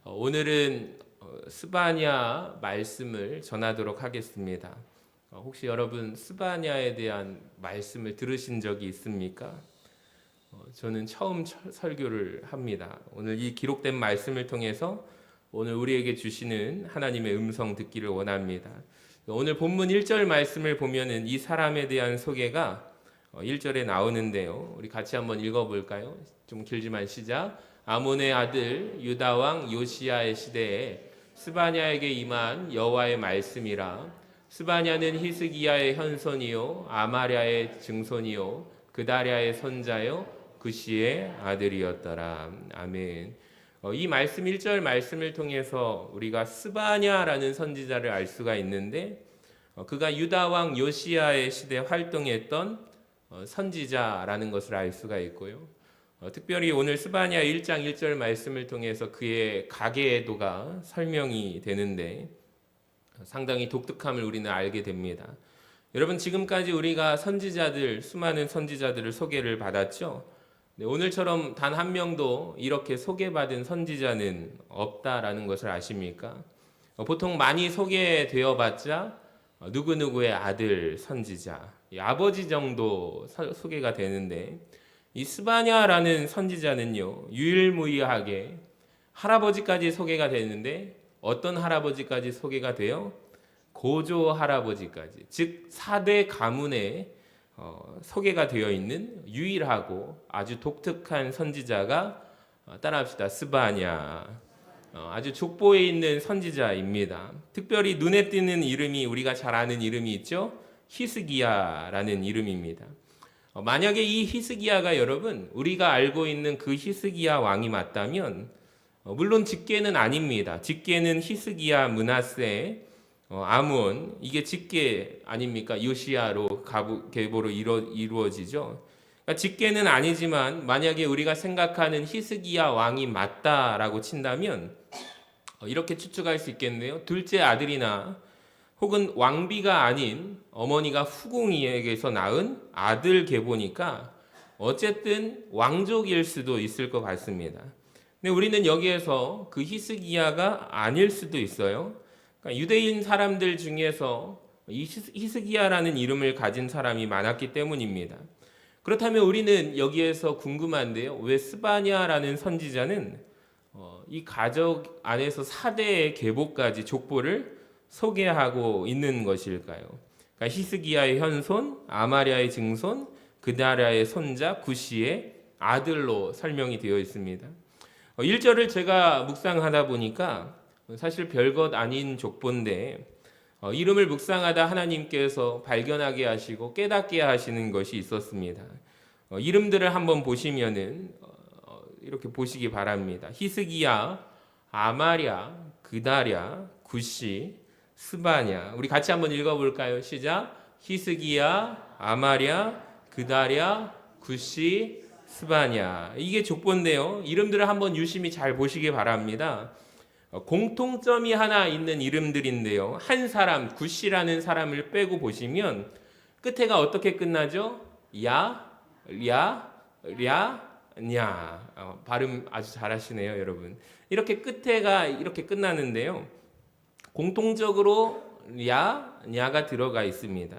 오늘은 스바냐 말씀을 전하도록 하겠습니다. 혹시 여러분 스바냐에 대한 말씀을 들으신 적이 있습니까? 저는 처음 설교를 합니다. 오늘 이 기록된 말씀을 통해서 오늘 우리에게 주시는 하나님의 음성 듣기를 원합니다. 오늘 본문 1절 말씀을 보면은 이 사람에 대한 소개가 1절에 나오는데요. 우리 같이 한번 읽어볼까요? 좀 길지만 시작. 아몬의 아들 유다 왕 요시야의 시대에 스바냐에게 임한 여호와의 말씀이라. 스바냐는 히스기야의 현손이요 아마랴의 증손이요 그다랴의 손자요 그시의 아들이었더라. 아멘. 이 말씀 1절 말씀을 통해서 우리가 스바냐라는 선지자를 알 수가 있는데 그가 유다 왕 요시야의 시대에 활동했던 선지자라는 것을 알 수가 있고요. 특별히 오늘 스바냐 1장 1절 말씀을 통해서 그의 가계도가 설명이 되는데 상당히 독특함을 우리는 알게 됩니다. 여러분, 지금까지 우리가 선지자들, 수많은 선지자들을 소개를 받았죠. 오늘처럼 단 한 명도 이렇게 소개받은 선지자는 없다라는 것을 아십니까? 보통 많이 소개되어 봤자 누구누구의 아들 선지자, 아버지 정도 소개가 되는데 이 스바냐라는 선지자는요, 유일무이하게 할아버지까지 소개가 되는데 어떤 할아버지까지 소개가 돼요? 고조 할아버지까지, 즉 4대 가문에 소개가 되어 있는 유일하고 아주 독특한 선지자가 따라합시다. 스바냐. 아주 족보에 있는 선지자입니다. 특별히 눈에 띄는 이름이 우리가 잘 아는 이름이 있죠. 히스기야라는 이름입니다. 만약에 이 히스기야가 여러분 우리가 알고 있는 그 히스기야 왕이 맞다면 물론 직계는 아닙니다. 직계는 히스기야, 므낫세, 아몬, 이게 직계 아닙니까? 요시야로 계보로 이루어지죠. 그러니까 직계는 아니지만 만약에 우리가 생각하는 히스기야 왕이 맞다라고 친다면 이렇게 추측할 수 있겠네요. 둘째 아들이나 혹은 왕비가 아닌 어머니가 후궁이에게서 낳은 아들 계보니까 어쨌든 왕족일 수도 있을 것 같습니다. 근데 우리는 여기에서 그 히스기야가 아닐 수도 있어요. 그러니까 유대인 사람들 중에서 이 히스기야라는 이름을 가진 사람이 많았기 때문입니다. 그렇다면 우리는 여기에서 궁금한데요. 왜 스바냐라는 선지자는 이 가족 안에서 4대의 계보까지 족보를 소개하고 있는 것일까요? 그러니까 히스기야의 현손, 아마랴의 증손, 그다랴의 손자 구시의 아들로 설명이 되어 있습니다. 1절을 제가 묵상하다 보니까 사실 별것 아닌 족보인데 이름을 묵상하다 하나님께서 발견하게 하시고 깨닫게 하시는 것이 있었습니다. 이름들을 한번 보시면은 이렇게 보시기 바랍니다. 히스기야, 아마랴, 그다랴, 구시, 스바냐. 우리 같이 한번 읽어볼까요? 시작. 히스기야, 아마랴, 그다랴, 구시, 스바냐. 이게 족보인데요. 이름들을 한번 유심히 잘 보시기 바랍니다. 공통점이 하나 있는 이름들인데요. 한 사람, 구시라는 사람을 빼고 보시면 끝에가 어떻게 끝나죠? 야, 랴, 랴, 냐. 발음 아주 잘하시네요, 여러분. 이렇게 끝에가 이렇게 끝나는데요. 공통적으로 야, 냐가 들어가 있습니다.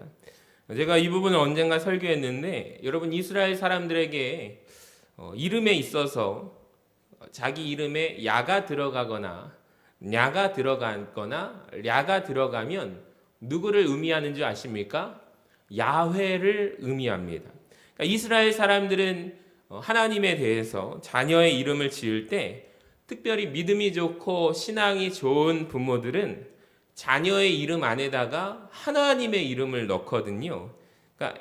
제가 이 부분을 언젠가 설교했는데 여러분 이스라엘 사람들에게 이름에 있어서 자기 이름에 야가 들어가거나 냐가 들어가거나 랴가 들어가면 누구를 의미하는 줄 아십니까? 야훼를 의미합니다. 그러니까 이스라엘 사람들은 하나님에 대해서 자녀의 이름을 지을 때 특별히 믿음이 좋고 신앙이 좋은 부모들은 자녀의 이름 안에다가 하나님의 이름을 넣거든요. 그러니까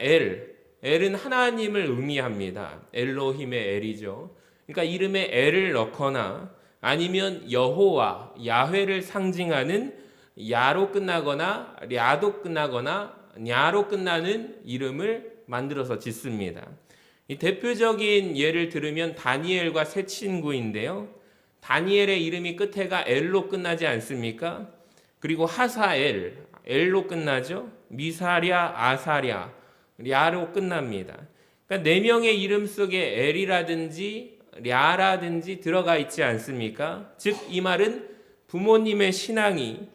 엘은 하나님을 의미합니다. 엘로힘의 엘이죠. 그러니까 이름에 엘을 넣거나 아니면 여호와, 야훼를 상징하는 야로 끝나거나 랴도 끝나거나 냐로 끝나는 이름을 만들어서 짓습니다. 이 대표적인 예를 들으면 다니엘과 세 친구인데요. 다니엘의 이름이 끝에가 엘로 끝나지 않습니까? 그리고 하사엘, 엘로 끝나죠. 미사랴, 아사랴, 랴로 끝납니다. 그러니까 네 명의 이름 속에 엘이라든지 랴라든지 들어가 있지 않습니까? 즉 이 말은 부모님의 신앙이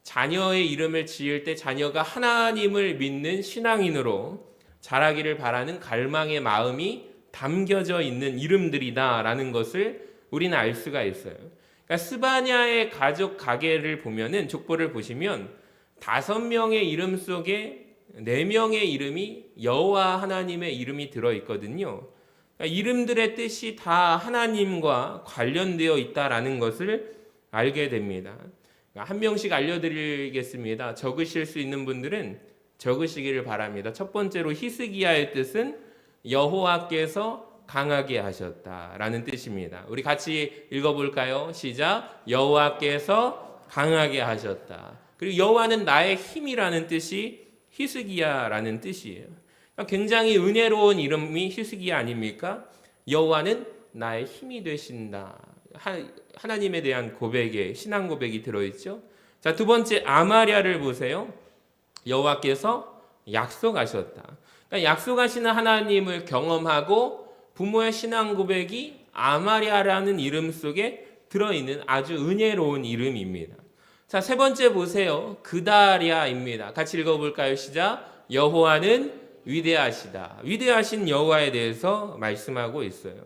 자녀의 이름을 지을 때 자녀가 하나님을 믿는 신앙인으로 자라기를 바라는 갈망의 마음이 담겨져 있는 이름들이다라는 것을 우리는 알 수가 있어요. 그러니까 스바냐의 가족 가계를 보면은 족보를 보시면 5명의 이름 속에 4명의 이름이 여호와 하나님의 이름이 들어 있거든요. 그러니까 이름들의 뜻이 다 하나님과 관련되어 있다라는 것을 알게 됩니다. 한 명씩 알려드리겠습니다. 적으실 수 있는 분들은 적으시기를 바랍니다. 첫 번째로 히스기야의 뜻은 여호와께서 강하게 하셨다라는 뜻입니다. 우리 같이 읽어볼까요? 시작. 여호와께서 강하게 하셨다. 그리고 여호와는 나의 힘이라는 뜻이 히스기야라는 뜻이에요. 그러니까 굉장히 은혜로운 이름이 히스기야 아닙니까? 여호와는 나의 힘이 되신다. 하나님에 대한 고백에 신앙 고백이 들어있죠. 자, 두 번째 아마랴를 보세요. 여호와께서 약속하셨다. 그러니까 약속하시는 하나님을 경험하고 부모의 신앙 고백이 아마랴라는 이름 속에 들어있는 아주 은혜로운 이름입니다. 자, 세 번째 보세요. 그다랴입니다. 같이 읽어볼까요? 시작. 여호와는 위대하시다. 위대하신 여호와에 대해서 말씀하고 있어요.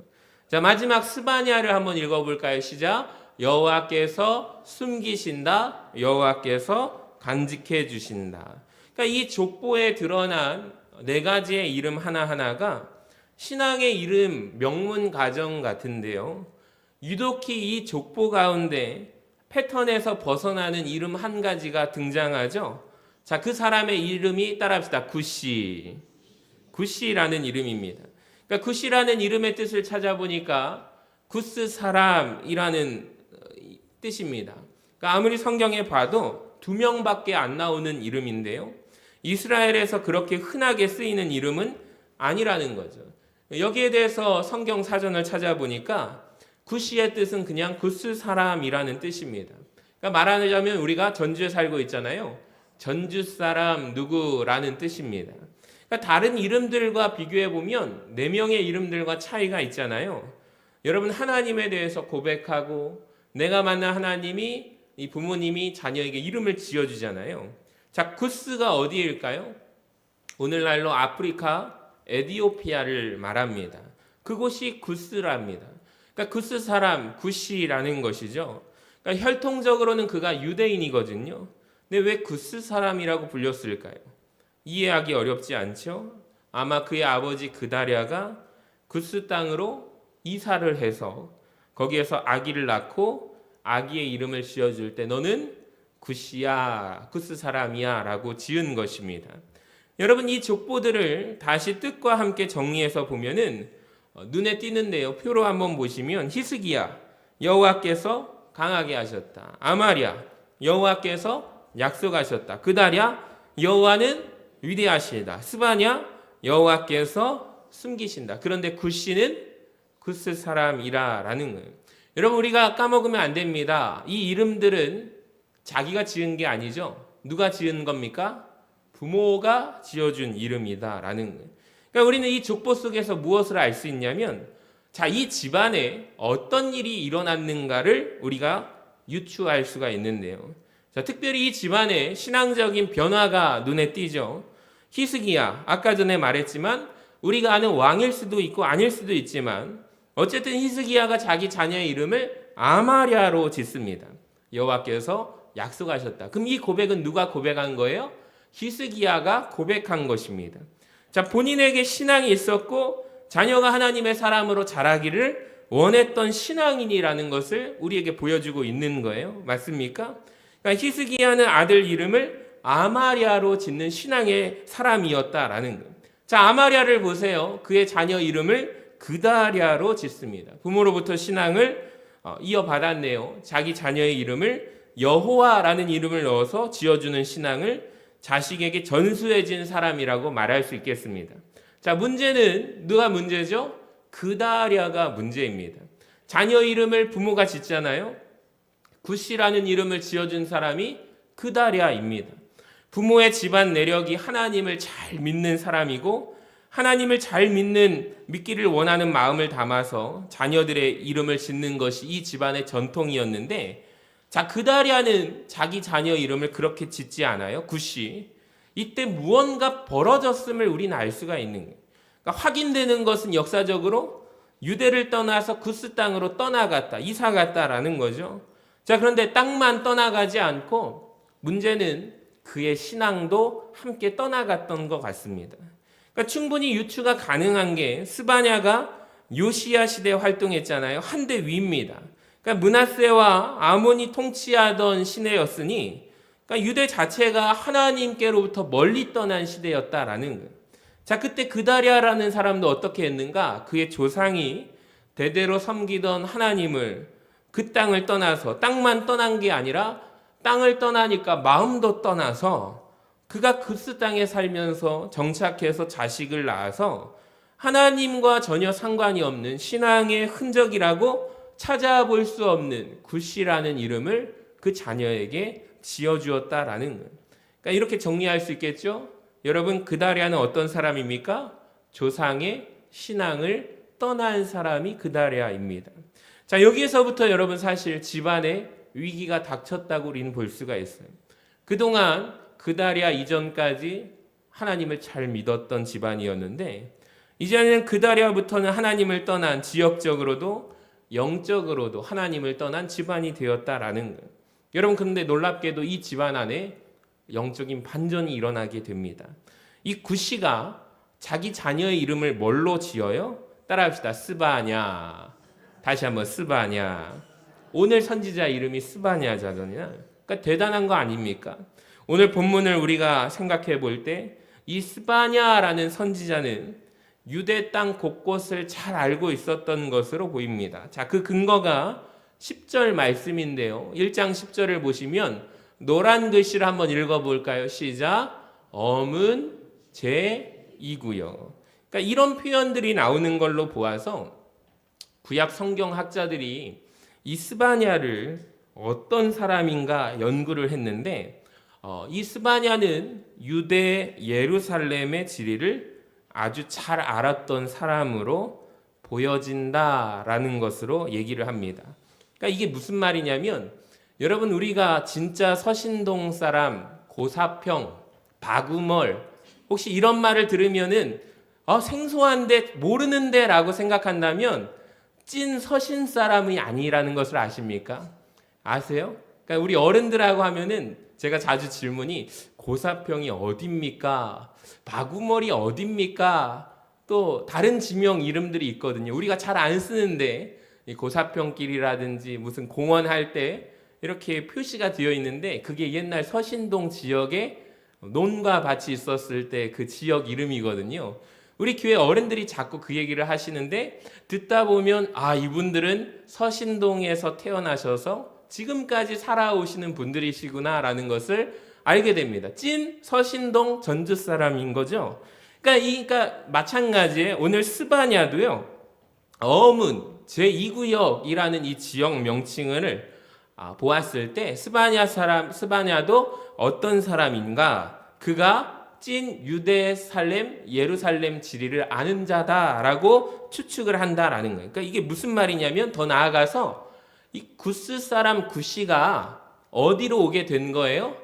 자, 마지막 스바냐를 한번 읽어볼까요? 시작. 여호와께서 숨기신다. 여호와께서 간직해 주신다. 그러니까 이 족보에 드러난 4가지의 이름 하나하나가 신앙의 이름 명문 가정 같은데요. 유독히 이 족보 가운데 패턴에서 벗어나는 이름 한 가지가 등장하죠. 자, 그 사람의 이름이 따라합시다. 구시. 구시라는 이름입니다. 그러니까 구시라는 이름의 뜻을 찾아보니까 구스 사람이라는 뜻입니다. 그러니까 아무리 성경에 봐도 2명밖에 안 나오는 이름인데요. 이스라엘에서 그렇게 흔하게 쓰이는 이름은 아니라는 거죠. 여기에 대해서 성경 사전을 찾아보니까 구시의 뜻은 그냥 구스 사람이라는 뜻입니다. 그러니까 말하자면 우리가 전주에 살고 있잖아요. 전주 사람 누구라는 뜻입니다. 그러니까 다른 이름들과 비교해 보면 4명의 이름들과 차이가 있잖아요. 여러분 하나님에 대해서 고백하고 내가 만난 하나님이 이 부모님이 자녀에게 이름을 지어주잖아요. 자, 구스가 어디일까요? 오늘날로 아프리카 에디오피아를 말합니다. 그곳이 구스랍니다. 그러니까 구스 사람, 구시라는 것이죠. 그러니까 혈통적으로는 그가 유대인이거든요. 근데 왜 구스 사람이라고 불렸을까요? 이해하기 어렵지 않죠? 아마 그의 아버지 그다랴가 구스 땅으로 이사를 해서 거기에서 아기를 낳고 아기의 이름을 지어줄 때 너는 구시야, 구스 사람이야 라고 지은 것입니다. 여러분 이 족보들을 다시 뜻과 함께 정리해서 보면은 눈에 띄는데요. 표로 한번 보시면 히스기야, 여호와께서 강하게 하셨다. 아마랴, 여호와께서 약속하셨다. 그다랴, 여호와는 위대하시다. 스바냐, 여호와께서 숨기신다. 그런데 구시는 구스 사람이라라는 거예요. 여러분 우리가 까먹으면 안 됩니다. 이 이름들은 자기가 지은 게 아니죠. 누가 지은 겁니까? 부모가 지어준 이름이다라는 거예요. 그러니까 우리는 이 족보 속에서 무엇을 알 수 있냐면 자, 이 집안에 어떤 일이 일어났는가를 우리가 유추할 수가 있는데요. 자, 특별히 이 집안에 신앙적인 변화가 눈에 띄죠. 히스기야, 아까 전에 말했지만 우리가 아는 왕일 수도 있고 아닐 수도 있지만 어쨌든 히스기야가 자기 자녀의 이름을 아마랴로 짓습니다. 여호와께서 약속하셨다. 그럼 이 고백은 누가 고백한 거예요? 히스기야가 고백한 것입니다. 자, 본인에게 신앙이 있었고 자녀가 하나님의 사람으로 자라기를 원했던 신앙인이라는 것을 우리에게 보여주고 있는 거예요. 맞습니까? 그러니까 히스기야는 아들 이름을 아마랴로 짓는 신앙의 사람이었다라는 거예요. 자, 아마랴를 보세요. 그의 자녀 이름을 그다랴로 짓습니다. 부모로부터 신앙을 이어받았네요. 자기 자녀의 이름을 여호와라는 이름을 넣어서 지어주는 신앙을 자식에게 전수해진 사람이라고 말할 수 있겠습니다. 자, 문제는 누가 문제죠? 그다랴가 문제입니다. 자녀 이름을 부모가 짓잖아요. 구시라는 이름을 지어준 사람이 그다랴입니다. 부모의 집안 내력이 하나님을 잘 믿는 사람이고 하나님을 잘 믿기를 원하는 마음을 담아서 자녀들의 이름을 짓는 것이 이 집안의 전통이었는데, 자, 그다리아는 자기 자녀 이름을 그렇게 짓지 않아요. 굿이. 이때 무언가 벌어졌음을 우리는 알 수가 있는 거예요. 그러니까 확인되는 것은 역사적으로 유대를 떠나서 구스 땅으로 떠나갔다, 이사 갔다라는 거죠. 자, 그런데 땅만 떠나가지 않고 문제는 그의 신앙도 함께 떠나갔던 것 같습니다. 그러니까 충분히 유추가 가능한 게 스바냐가 요시야 시대에 활동했잖아요. 한 대 위입니다. 그러니까 므낫세와 아몬이 통치하던 시대였으니, 그러니까 유대 자체가 하나님께로부터 멀리 떠난 시대였다라는 거예요. 자, 그때 그다리아라는 사람도 어떻게 했는가? 그의 조상이 대대로 섬기던 하나님을, 그 땅을 떠나서, 땅만 떠난 게 아니라 땅을 떠나니까 마음도 떠나서 그가 구스 땅에 살면서 정착해서 자식을 낳아서 하나님과 전혀 상관이 없는 신앙의 흔적이라고 찾아볼 수 없는 굿이라는 이름을 그 자녀에게 지어주었다라는 거예요. 그러니까 이렇게 정리할 수 있겠죠? 여러분, 그다리아는 어떤 사람입니까? 조상의 신앙을 떠난 사람이 그다리아입니다. 자, 여기에서부터 여러분 사실 집안에 위기가 닥쳤다고 우리는 볼 수가 있어요. 그동안 그다리아 이전까지 하나님을 잘 믿었던 집안이었는데, 이제는 그다리아부터는 하나님을 떠난, 지역적으로도 영적으로도 하나님을 떠난 집안이 되었다라는 거예요. 여러분, 그런데 놀랍게도 이 집안 안에 영적인 반전이 일어나게 됩니다. 이 굿이가 자기 자녀의 이름을 뭘로 지어요? 따라합시다. 스바냐. 다시 한번 스바냐. 오늘 선지자 이름이 스바냐잖아요. 그러니까 대단한 거 아닙니까? 오늘 본문을 우리가 생각해 볼 때 이 스바냐라는 선지자는 유대 땅 곳곳을 잘 알고 있었던 것으로 보입니다. 자, 그 근거가 10절 말씀인데요. 1장 10절을 보시면 노란 글씨를 한번 읽어볼까요? 시작. 엄은 제2구요. 그러니까 이런 표현들이 나오는 걸로 보아서 구약 성경학자들이 이 스바냐를 어떤 사람인가 연구를 했는데, 이 스바냐는 유대 예루살렘의 지리를 아주 잘 알았던 사람으로 보여진다라는 것으로 얘기를 합니다. 그러니까 이게 무슨 말이냐면, 여러분, 우리가 진짜 서신동 사람, 고사평, 바구멀, 혹시 이런 말을 들으면은 생소한데 모르는데 라고 생각한다면 찐 서신 사람이 아니라는 것을 아십니까? 아세요? 그러니까 우리 어른들하고 하면은 제가 자주 질문이 고사평이 어딥니까? 바구멀이 어딥니까? 또 다른 지명 이름들이 있거든요. 우리가 잘 안 쓰는데 고사평길이라든지 무슨 공원 할 때 이렇게 표시가 되어 있는데 그게 옛날 서신동 지역에 논과 밭이 있었을 때 그 지역 이름이거든요. 우리 교회 어른들이 자꾸 그 얘기를 하시는데 듣다 보면 이분들은 서신동에서 태어나셔서 지금까지 살아오시는 분들이시구나라는 것을 알게 됩니다. 찐 서신동 전주 사람인 거죠. 그러니까 마찬가지에 오늘 스바냐도요. 어문 제2구역이라는 이 지역 명칭을 보았을 때 스바냐도 어떤 사람인가? 그가 찐 유대 예루살렘 지리를 아는 자다라고 추측을 한다라는 거예요. 그러니까 이게 무슨 말이냐면 더 나아가서 이 구스 사람 굿이가 어디로 오게 된 거예요?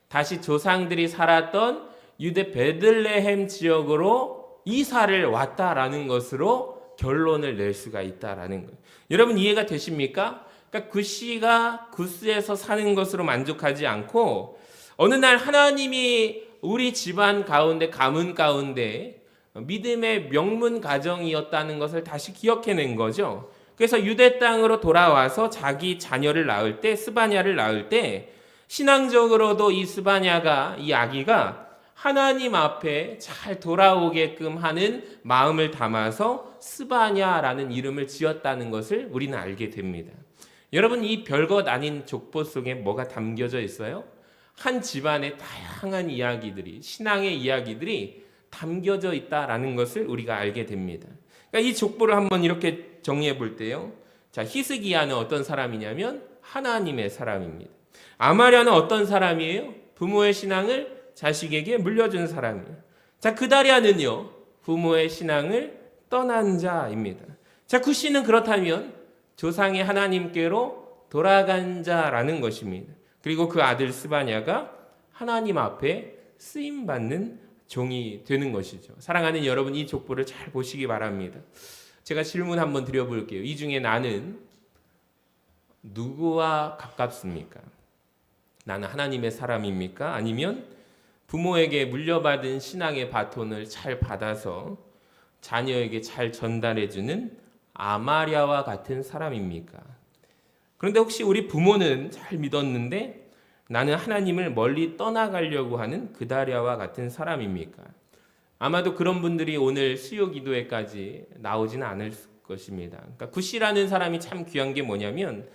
다시 조상들이 살았던 유대 베들레헴 지역으로 이사를 왔다라는 것으로 결론을 낼 수가 있다라는 거예요. 여러분 이해가 되십니까? 그러니까 굿이가 구스에서 사는 것으로 만족하지 않고 어느 날 하나님이 우리 집안 가운데 가문 가운데 믿음의 명문 가정이었다는 것을 다시 기억해낸 거죠. 그래서 유대 땅으로 돌아와서 자기 자녀를 낳을 때 스바냐를 낳을 때 신앙적으로도 이 스바냐가 이 아기가 하나님 앞에 잘 돌아오게끔 하는 마음을 담아서 스바냐라는 이름을 지었다는 것을 우리는 알게 됩니다. 여러분 이 별것 아닌 족보 속에 뭐가 담겨져 있어요? 한 집안의 다양한 이야기들이 신앙의 이야기들이 담겨져 있다라는 것을 우리가 알게 됩니다. 그러니까 이 족보를 한번 이렇게 정리해 볼 때요. 자, 히스기야는 어떤 사람이냐면 하나님의 사람입니다. 아마랴는 어떤 사람이에요? 부모의 신앙을 자식에게 물려준 사람이에요. 자, 그다리아는요. 부모의 신앙을 떠난 자입니다. 자, 구시는 그렇다면 조상의 하나님께로 돌아간 자라는 것입니다. 그리고 그 아들 스바냐가 하나님 앞에 쓰임받는 종이 되는 것이죠. 사랑하는 여러분, 이 족보를 잘 보시기 바랍니다. 제가 질문 한번 드려볼게요. 이 중에 나는 누구와 가깝습니까? 나는 하나님의 사람입니까? 아니면 부모에게 물려받은 신앙의 바톤을 잘 받아서 자녀에게 잘 전달해주는 아마랴와 같은 사람입니까? 그런데 혹시 우리 부모는 잘 믿었는데 나는 하나님을 멀리 떠나가려고 하는 그다랴와 같은 사람입니까? 아마도 그런 분들이 오늘 수요 기도회까지 나오지는 않을 것입니다. 그러니까 구시라는 사람이 참 귀한 게 뭐냐면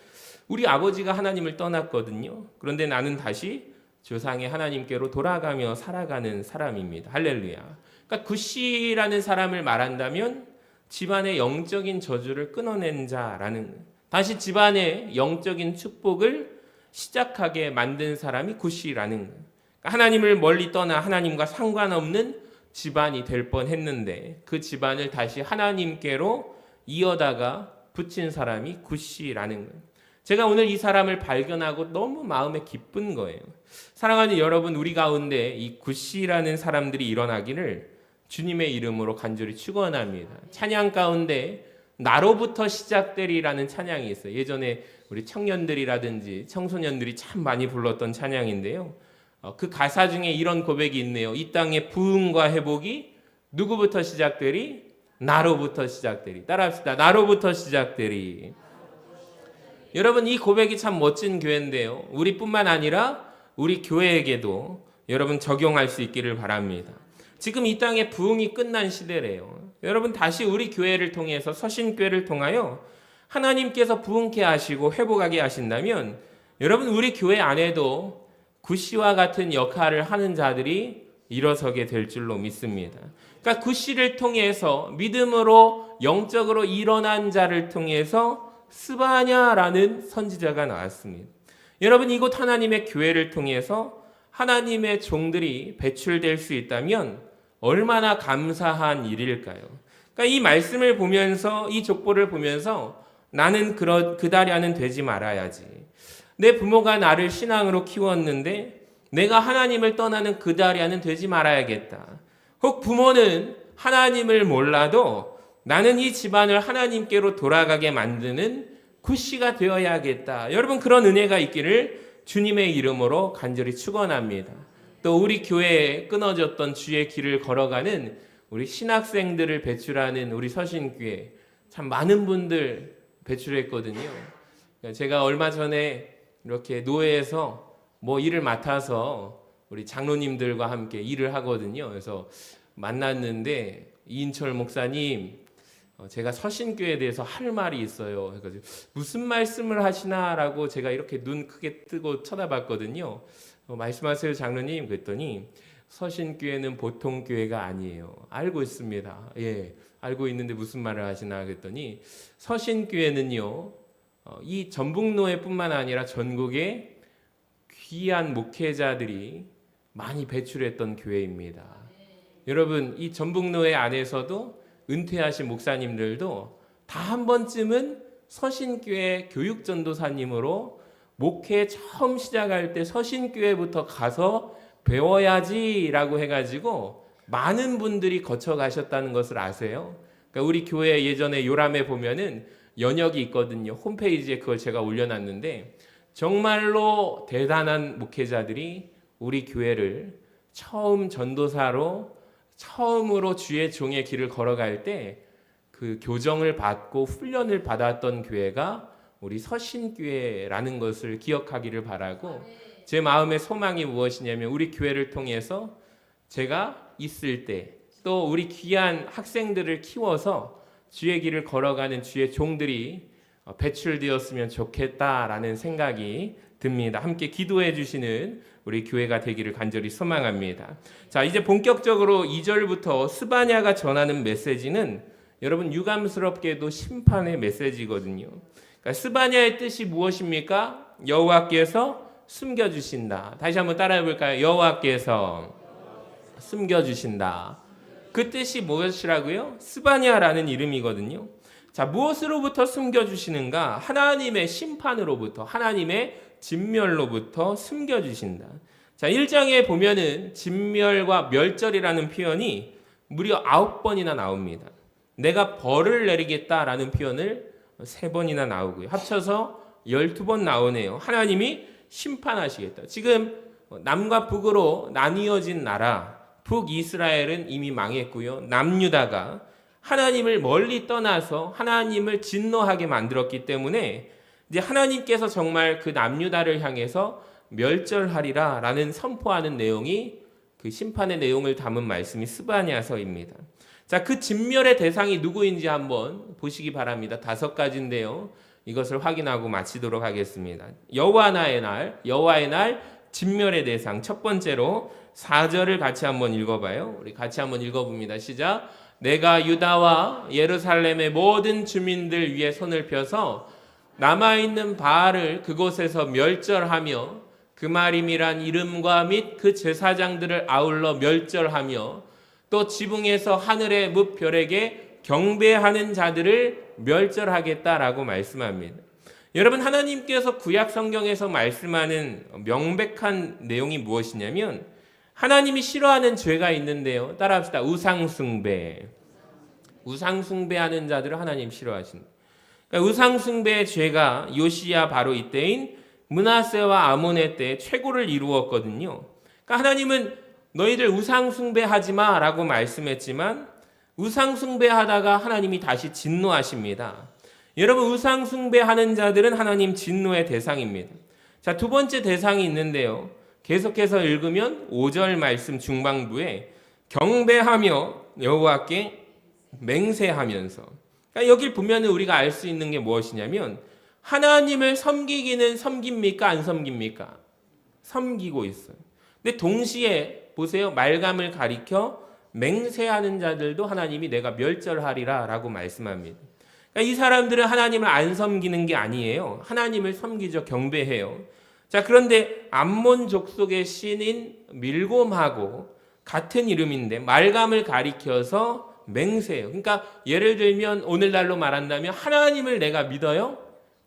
우리 아버지가 하나님을 떠났거든요. 그런데 나는 다시 조상의 하나님께로 돌아가며 살아가는 사람입니다. 할렐루야. 그러니까 구시라는 사람을 말한다면 집안의 영적인 저주를 끊어낸 자라는, 다시 집안의 영적인 축복을 시작하게 만든 사람이 구시라는 거예요. 그러니까 하나님을 멀리 떠나 하나님과 상관없는 집안이 될 뻔했는데 그 집안을 다시 하나님께로 이어다가 붙인 사람이 구시라는 거예요. 제가 오늘 이 사람을 발견하고 너무 마음에 기쁜 거예요. 사랑하는 여러분, 우리 가운데 이 구시라는 사람들이 일어나기를 주님의 이름으로 간절히 축원합니다. 찬양 가운데 나로부터 시작되리라는 찬양이 있어요. 예전에 우리 청년들이라든지 청소년들이 참 많이 불렀던 찬양인데요. 그 가사 중에 이런 고백이 있네요. 이 땅의 부흥과 회복이 누구부터 시작되리? 나로부터 시작되리. 따라합시다. 나로부터 시작되리. 여러분, 이 고백이 참 멋진 교회인데요. 우리뿐만 아니라 우리 교회에게도 여러분 적용할 수 있기를 바랍니다. 지금 이 땅의 부흥이 끝난 시대래요. 여러분, 다시 우리 교회를 통해서, 서신교회를 통하여 하나님께서 부흥케 하시고 회복하게 하신다면 여러분, 우리 교회 안에도 구시와 같은 역할을 하는 자들이 일어서게 될 줄로 믿습니다. 그러니까 구시를 통해서 믿음으로 영적으로 일어난 자를 통해서 스바냐라는 선지자가 나왔습니다. 여러분, 이곳 하나님의 교회를 통해서 하나님의 종들이 배출될 수 있다면 얼마나 감사한 일일까요? 그러니까 이 말씀을 보면서, 이 족보를 보면서 나는 그다랴는 되지 말아야지. 내 부모가 나를 신앙으로 키웠는데 내가 하나님을 떠나는 그다랴는 되지 말아야겠다. 혹 부모는 하나님을 몰라도 나는 이 집안을 하나님께로 돌아가게 만드는 구시가 되어야겠다. 여러분, 그런 은혜가 있기를 주님의 이름으로 간절히 축원합니다. 또 우리 교회에 끊어졌던 주의 길을 걸어가는 우리 신학생들을 배출하는 우리 서신교회 참 많은 분들 배출했거든요. 제가 얼마 전에 이렇게 노회에서 일을 맡아서 우리 장로님들과 함께 일을 하거든요. 그래서 만났는데 이인철 목사님, 제가 서신교회에 대해서 할 말이 있어요. 그래서 무슨 말씀을 하시나라고 제가 이렇게 눈 크게 뜨고 쳐다봤거든요. 말씀하세요, 장로님. 그랬더니 서신교회는 보통 교회가 아니에요. 알고 있습니다. 예, 알고 있는데 무슨 말을 하시나 그랬더니 서신교회는요, 이 전북노회뿐만 아니라 전국에 귀한 목회자들이 많이 배출했던 교회입니다. 여러분, 이 전북노회 안에서도 은퇴하신 목사님들도 다 한 번쯤은 서신교회 교육전도사님으로 목회 처음 시작할 때 서신교회부터 가서 배워야지라고 해가지고 많은 분들이 거쳐가셨다는 것을 아세요? 그러니까 우리 교회 예전에 요람에 보면은 연역이 있거든요. 홈페이지에 그걸 제가 올려놨는데 정말로 대단한 목회자들이 우리 교회를 처음 전도사로 처음으로 주의 종의 길을 걸어갈 때 그 교정을 받고 훈련을 받았던 교회가 우리 서신교회라는 것을 기억하기를 바라고, 제 마음의 소망이 무엇이냐면 우리 교회를 통해서 제가 있을 때 또 우리 귀한 학생들을 키워서 주의 길을 걸어가는 주의 종들이 배출되었으면 좋겠다라는 생각이 듭니다. 함께 기도해 주시는 우리 교회가 되기를 간절히 소망합니다. 자, 이제 본격적으로 2절부터 스바냐가 전하는 메시지는 여러분 유감스럽게도 심판의 메시지거든요. 그러니까 스바냐의 뜻이 무엇입니까? 여호와께서 숨겨주신다. 다시 한번 따라해 볼까요? 여호와께서 숨겨주신다. 그 뜻이 무엇이라고요? 스바냐라는 이름이거든요. 자, 무엇으로부터 숨겨주시는가? 하나님의 심판으로부터, 하나님의 진멸로부터 숨겨주신다. 자, 1장에 보면은 진멸과 멸절이라는 표현이 무려 9번이나 나옵니다. 내가 벌을 내리겠다라는 표현을 3번이나 나오고요. 합쳐서 12번 나오네요. 하나님이 심판하시겠다. 지금 남과 북으로 나뉘어진 나라, 북이스라엘은 이미 망했고요. 남유다가 하나님을 멀리 떠나서 하나님을 진노하게 만들었기 때문에 이제 하나님께서 정말 그 남유다를 향해서 멸절하리라 라는 선포하는 내용이 그 심판의 내용을 담은 말씀이 스바냐서입니다. 자, 그 진멸의 대상이 누구인지 한번 보시기 바랍니다. 5가지인데요. 이것을 확인하고 마치도록 하겠습니다. 여호와의 날 진멸의 대상. 첫 번째로 4절을 같이 한번 읽어봐요. 우리 같이 한번 읽어봅니다. 시작. 내가 유다와 예루살렘의 모든 주민들 위에 손을 펴서 남아있는 바알을 그곳에서 멸절하며 그 마림이란 이름과 및 그 제사장들을 아울러 멸절하며 또 지붕에서 하늘의 뭇별에게 경배하는 자들을 멸절하겠다라고 말씀합니다. 여러분, 하나님께서 구약 성경에서 말씀하는 명백한 내용이 무엇이냐면 하나님이 싫어하는 죄가 있는데요. 따라합시다. 우상숭배. 우상숭배하는 자들을 하나님 싫어하신다. 그러니까 우상숭배의 죄가 요시야 바로 이때인 므낫세와 아몬의 때 최고를 이루었거든요. 그러니까 하나님은 너희들 우상숭배하지 마라고 말씀했지만 우상숭배하다가 하나님이 다시 진노하십니다. 여러분, 우상숭배하는 자들은 하나님 진노의 대상입니다. 자, 두 번째 대상이 있는데요. 계속해서 읽으면 5절 말씀 중반부에 경배하며 여호와께 맹세하면서, 그러니까 여길 보면 우리가 알 수 있는 게 무엇이냐면 하나님을 섬기기는 섬깁니까? 안 섬깁니까? 섬기고 있어요. 근데 동시에 보세요. 말감을 가리켜 맹세하는 자들도 하나님이 내가 멸절하리라 라고 말씀합니다. 그러니까 이 사람들은 하나님을 안 섬기는 게 아니에요. 하나님을 섬기죠. 경배해요. 자, 그런데 암몬 족속의 신인 밀곰하고 같은 이름인데 말감을 가리켜서 맹세해요. 그러니까 예를 들면 오늘날로 말한다면 하나님을 내가 믿어요.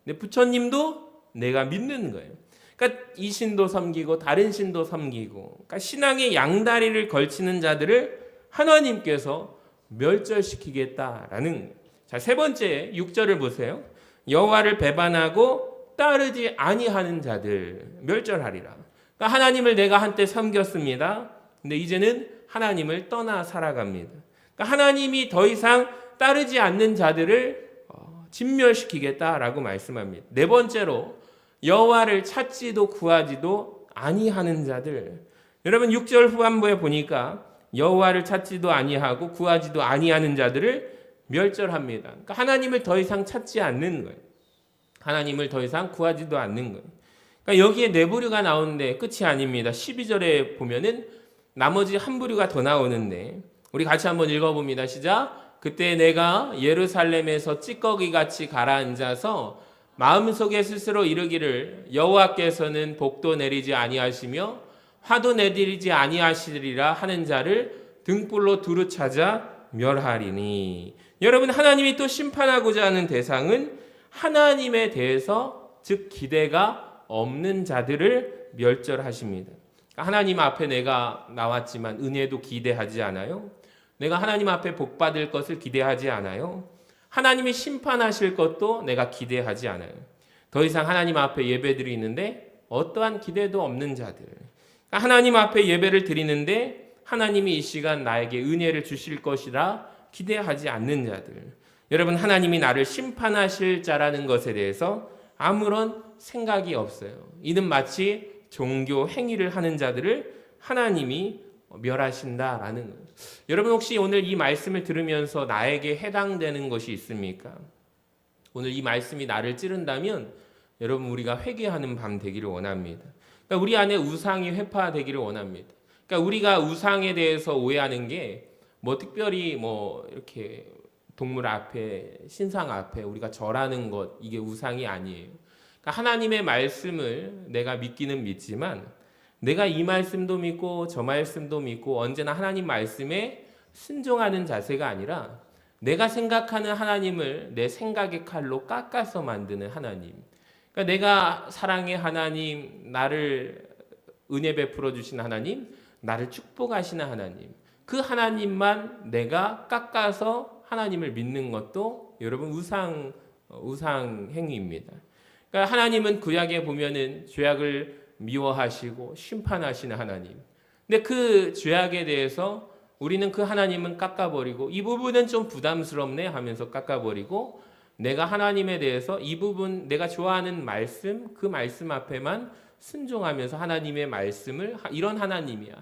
근데 부처님도 내가 믿는 거예요. 그러니까 이 신도 섬기고 다른 신도 섬기고, 그러니까 신앙의 양다리를 걸치는 자들을 하나님께서 멸절시키겠다라는 거예요. 자, 세 번째 6절을 보세요. 여호와를 배반하고 따르지 아니하는 자들 멸절하리라. 그러니까 하나님을 내가 한때 섬겼습니다. 근데 이제는 하나님을 떠나 살아갑니다. 그러니까 하나님이 더 이상 따르지 않는 자들을 진멸시키겠다라고 말씀합니다. 네 번째로 여호와를 찾지도 구하지도 아니하는 자들. 여러분 6절 후반부에 보니까 여호와를 찾지도 아니하고 구하지도 아니하는 자들을 멸절합니다. 그러니까 하나님을 더 이상 찾지 않는 거예요. 하나님을 더 이상 구하지도 않는 거예요. 그러니까 여기에 네 부류가 나오는데 끝이 아닙니다. 12절에 보면은 나머지 한 부류가 더 나오는데 우리 같이 한번 읽어봅니다. 시작. 그때 내가 예루살렘에서 찌꺼기같이 가라앉아서 마음속에 스스로 이르기를 여호와께서는 복도 내리지 아니하시며 화도 내리지 아니하시리라 하는 자를 등불로 두루 찾아 멸하리니. 여러분, 하나님이 또 심판하고자 하는 대상은 하나님에 대해서 즉 기대가 없는 자들을 멸절하십니다. 하나님 앞에 내가 나왔지만 은혜도 기대하지 않아요. 내가 하나님 앞에 복 받을 것을 기대하지 않아요. 하나님이 심판하실 것도 내가 기대하지 않아요. 더 이상 하나님 앞에 예배 드리는데 어떠한 기대도 없는 자들. 하나님 앞에 예배를 드리는데 하나님이 이 시간 나에게 은혜를 주실 것이라 기대하지 않는 자들. 여러분, 하나님이 나를 심판하실 자라는 것에 대해서 아무런 생각이 없어요. 이는 마치 종교 행위를 하는 자들을 하나님이 멸하신다라는 거예요. 여러분, 혹시 오늘 이 말씀을 들으면서 나에게 해당되는 것이 있습니까? 오늘 이 말씀이 나를 찌른다면 여러분, 우리가 회개하는 밤 되기를 원합니다. 그러니까 우리 안에 우상이 회파되기를 원합니다. 그러니까 우리가 우상에 대해서 오해하는 게 뭐 특별히 뭐 이렇게 동물 앞에 신상 앞에 우리가 절하는 것, 이게 우상이 아니에요. 그러니까 하나님의 말씀을 내가 믿기는 믿지만 내가 이 말씀도 믿고 저 말씀도 믿고 언제나 하나님 말씀에 순종하는 자세가 아니라 내가 생각하는 하나님을 내 생각의 칼로 깎아서 만드는 하나님. 그러니까 내가 사랑의 하나님, 나를 은혜 베풀어 주신 하나님, 나를 축복하시는 하나님, 그 하나님만 내가 깎아서 하나님을 믿는 것도 여러분 우상 행위입니다. 그러니까 하나님은 구약에 보면은 죄악을 미워하시고 심판하시는 하나님. 근데 그 죄악에 대해서 우리는 그 하나님은 깎아버리고 이 부분은 좀 부담스럽네 하면서 깎아버리고 내가 하나님에 대해서 이 부분 내가 좋아하는 말씀 그 말씀 앞에만 순종하면서 하나님의 말씀을 이런 하나님이야.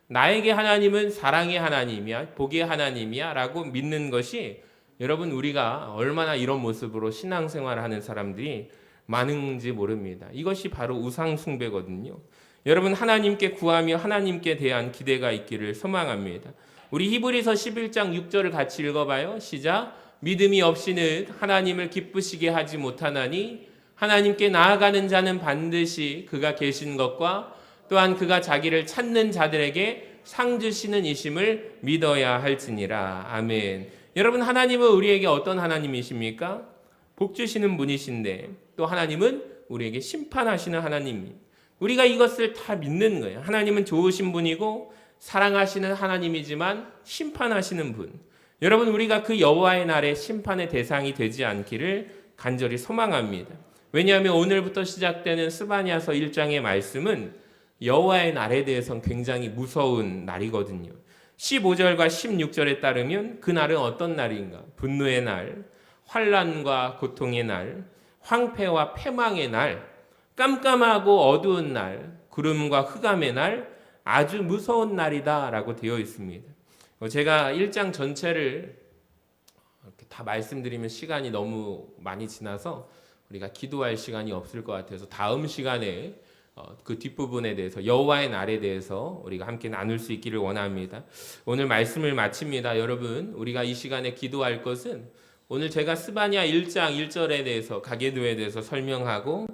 나에게 하나님은 사랑의 하나님이야. 복의 하나님이야 라고 믿는 것이 여러분 우리가 얼마나 이런 모습으로 신앙생활을 하는 사람들이 많은지 모릅니다. 이것이 바로 우상 숭배거든요. 여러분 하나님께 구하며 하나님께 대한 기대가 있기를 소망합니다. 우리 히브리서 11장 6절을 같이 읽어봐요. 시작. 믿음이 없이는 하나님을 기쁘시게 하지 못하나니 하나님께 나아가는 자는 반드시 그가 계신 것과 또한 그가 자기를 찾는 자들에게 상 주시는 이심을 믿어야 할지니라. 아멘. 여러분 하나님은 우리에게 어떤 하나님이십니까? 복 주시는 분이신데 또 하나님은 우리에게 심판하시는 하나님입니다. 우리가 이것을 다 믿는 거예요. 하나님은 좋으신 분이고 사랑하시는 하나님이지만 심판하시는 분. 여러분 우리가 그 여호와의 날에 심판의 대상이 되지 않기를 간절히 소망합니다. 왜냐하면 오늘부터 시작되는 스바냐서 1장의 말씀은 여호와의 날에 대해서는 굉장히 무서운 날이거든요. 15절과 16절에 따르면 그 날은 어떤 날인가? 분노의 날, 환난과 고통의 날, 황폐와 패망의 날, 깜깜하고 어두운 날, 구름과 흑암의 날, 아주 무서운 날이다라고 되어 있습니다. 제가 1장 전체를 다 말씀드리면 시간이 너무 많이 지나서 우리가 기도할 시간이 없을 것 같아서 다음 시간에 그 뒷부분에 대해서 여호와의 날에 대해서 우리가 함께 나눌 수 있기를 원합니다. 오늘 말씀을 마칩니다. 여러분 우리가 이 시간에 기도할 것은 오늘 제가 스바냐 1장 1절에 대해서 가계도에 대해서 설명하고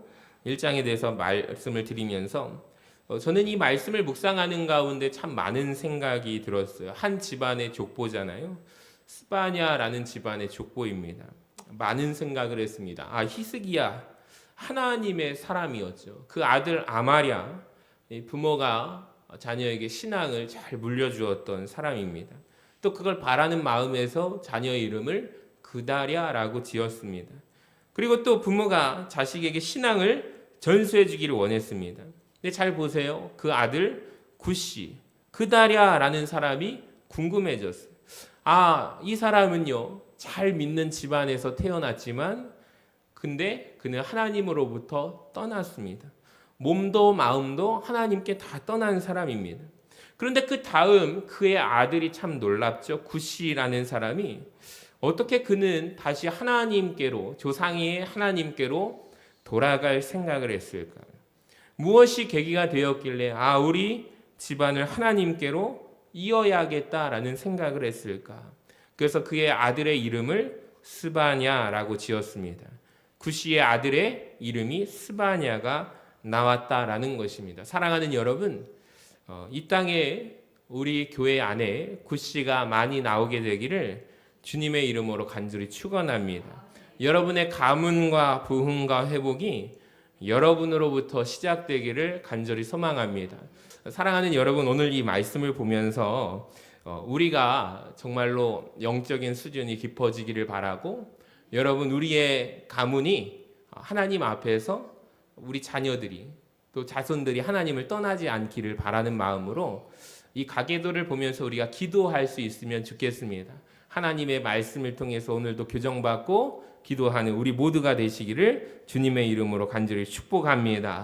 1장에 대해서 말씀을 드리면서 저는 이 말씀을 묵상하는 가운데 참 많은 생각이 들었어요. 한 집안의 족보잖아요. 스바냐라는 집안의 족보입니다. 많은 생각을 했습니다. 히스기야 하나님의 사람이었죠. 그 아들 아마랴 부모가 자녀에게 신앙을 잘 물려주었던 사람입니다. 또 그걸 바라는 마음에서 자녀의 이름을 그다랴라고 지었습니다. 그리고 또 부모가 자식에게 신앙을 전수해 주기를 원했습니다. 근데 잘 보세요. 그 아들 구시 그다랴라는 사람이 궁금해졌어요. 이 사람은요 잘 믿는 집안에서 태어났지만 근데 그는 하나님으로부터 떠났습니다. 몸도 마음도 하나님께 다 떠난 사람입니다. 그런데 그 다음 그의 아들이 참 놀랍죠. 구시라는 사람이 어떻게 그는 다시 하나님께로 조상의 하나님께로 돌아갈 생각을 했을까? 무엇이 계기가 되었길래 우리 집안을 하나님께로 이어야겠다라는 생각을 했을까? 그래서 그의 아들의 이름을 스바냐라고 지었습니다. 구시의 아들의 이름이 스바냐가 나왔다라는 것입니다. 사랑하는 여러분, 이 땅에 우리 교회 안에 구시가 많이 나오게 되기를 주님의 이름으로 간절히 축원합니다. 여러분의 가문과 부흥과 회복이 여러분으로부터 시작되기를 간절히 소망합니다. 사랑하는 여러분, 오늘 이 말씀을 보면서 우리가 정말로 영적인 수준이 깊어지기를 바라고 여러분 우리의 가문이 하나님 앞에서 우리 자녀들이 또 자손들이 하나님을 떠나지 않기를 바라는 마음으로 이 가계도를 보면서 우리가 기도할 수 있으면 좋겠습니다. 하나님의 말씀을 통해서 오늘도 교정받고 기도하는 우리 모두가 되시기를 주님의 이름으로 간절히 축복합니다.